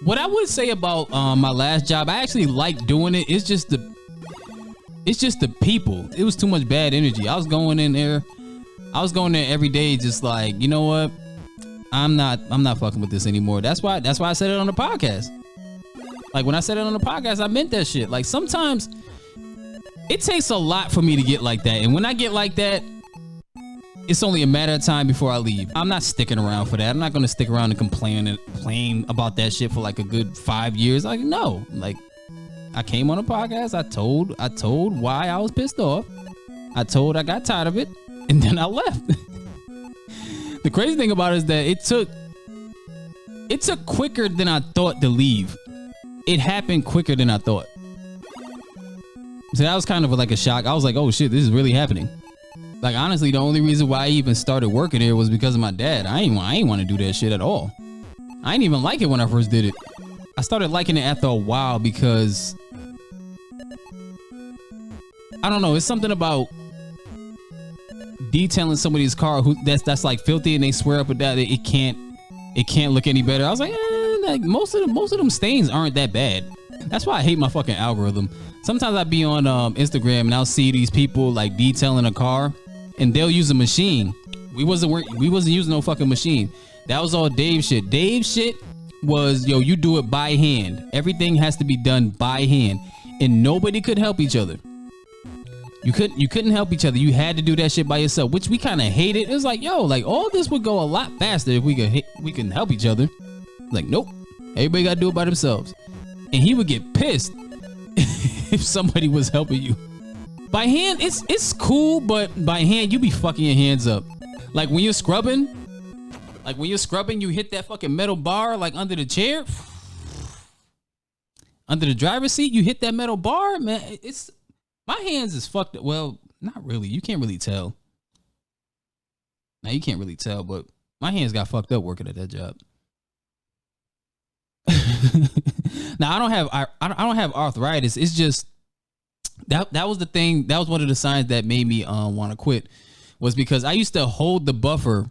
What I would say about my last job, I actually like doing it. It's just the people. It was too much bad energy. I was going in there every day, just like, you know what? I'm not fucking with this anymore. That's why I said it on the podcast. Like when I said it on the podcast, I meant that shit. Like sometimes it takes a lot for me to get like that. And when I get like that, it's only a matter of time before I leave. I'm not sticking around for that. I'm not gonna stick around and complain about that shit for like a good 5 years. Like, no. Like, I came on a podcast, I told why I was pissed off. I told I got tired of it, and then I left. The crazy thing about it is that it took quicker than I thought to leave. It happened quicker than I thought. So that was kind of like a shock. I was like, oh shit, this is really happening. Like, honestly, the only reason why I even started working here was because of my dad. I ain't want to do that shit at all. I didn't even like it when I first did it. I started liking it after a while because I don't know, it's something about detailing somebody's car that's like filthy, and they swear up and down that it can't look any better. I was like, like most of them stains aren't that bad. That's why I hate my fucking algorithm. Sometimes I be on Instagram and I'll see these people like detailing a car, and they'll use a machine. We wasn't using no fucking machine. That was all Dave shit. Dave shit was, yo, you do it by hand. Everything has to be done by hand, and nobody could help each other. You couldn't help each other. You had to do that shit by yourself, which we kind of hated. It was like, yo, like all this would go a lot faster if we can help each other. Like, nope, everybody got to do it by themselves. And he would get pissed if somebody was helping you. By hand, it's cool, but by hand, you be fucking your hands up. Like when you're scrubbing, you hit that fucking metal bar like under the chair, under the driver's seat. You hit that metal bar, man. My hands is fucked up. Well, not really. You can't really tell. Now you can't really tell, but my hands got fucked up working at that job. Now I don't have arthritis. It's just that was the thing. That was one of the signs that made me want to quit, was because I used to hold the buffer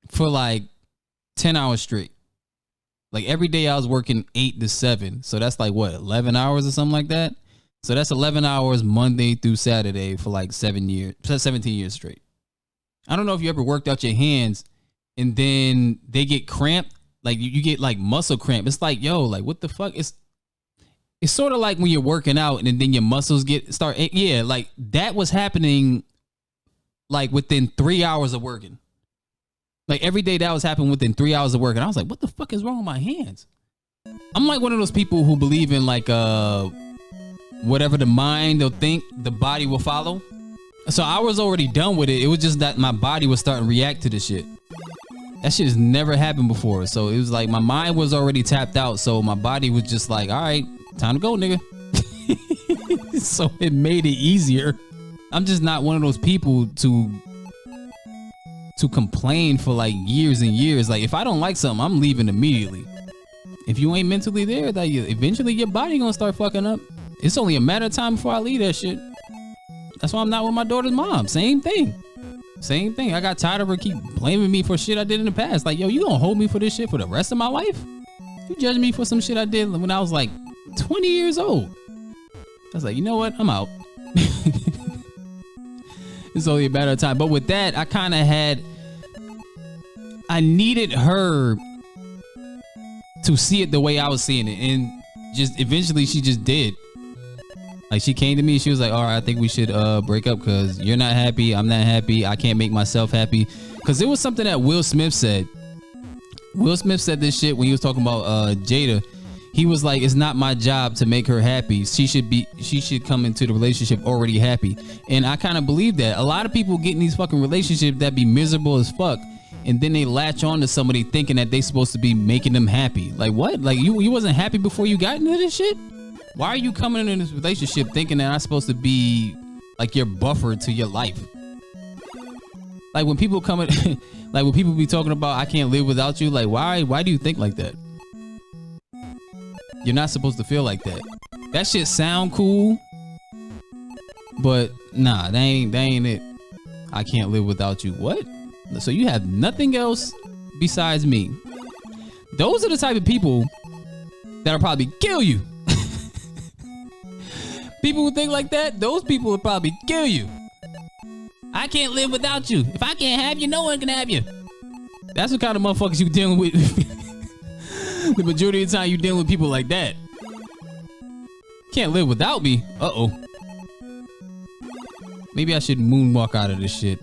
for like 10 hours straight. Like every day I was working 8 to 7. So that's like what, 11 hours or something like that. So that's 11 hours Monday through Saturday for like 17 years straight. I don't know if you ever worked out your hands and then they get cramped. Like you get like muscle cramp. It's like, yo, like what the fuck? It's sort of like when you're working out and then your muscles start. Yeah, like that was happening like within 3 hours of working. Like every day that was happening within 3 hours of working. I was like, what the fuck is wrong with my hands? I'm like one of those people who believe in like whatever the mind will think, the body will follow. So I was already done with it. It was just that my body was starting to react to the shit. That shit has never happened before. So it was like my mind was already tapped out. So my body was just like, all right, time to go, nigga. So it made it easier. I'm just not one of those people to complain for like years and years. Like if I don't like something, I'm leaving immediately. If you ain't mentally there, that eventually your body gonna start fucking up. It's only a matter of time before I leave that shit. That's why I'm not with my daughter's mom. Same thing. I got tired of her keep blaming me for shit I did in the past. Like, yo, you gonna hold me for this shit for the rest of my life? You judge me for some shit I did when I was like 20 years old. I was like, you know what? I'm out. It's only a matter of time. But with that, I needed her to see it the way I was seeing it. And just eventually she just did. Like she came to me, she was like, all right, I think we should break up because you're not happy, I'm not happy, I can't make myself happy. Because it was something that Will Smith said. Will Smith said this shit when he was talking about Jada. He was like, it's not my job to make her happy. She should come into the relationship already happy. And I kind of believe that. A lot of people get in these fucking relationships that be miserable as fuck, and then they latch on to somebody thinking that they supposed to be making them happy. Like what? Like you wasn't happy before you got into this shit? Why are you coming into this relationship thinking that I'm supposed to be like your buffer to your life? Like when people come in, like when people be talking about I can't live without you, like why do you think like that? You're not supposed to feel like that. That shit sound cool, but nah, that ain't it. I can't live without you. What? So you have nothing else besides me. Those are the type of people that'll probably kill you. People who think like that, those people will probably kill you. I can't live without you. If I can't have you, no one can have you. That's what kind of motherfuckers you dealing with. The majority of the time you dealing with people like that. Can't live without me. Uh-oh. Maybe I should moonwalk out of this shit.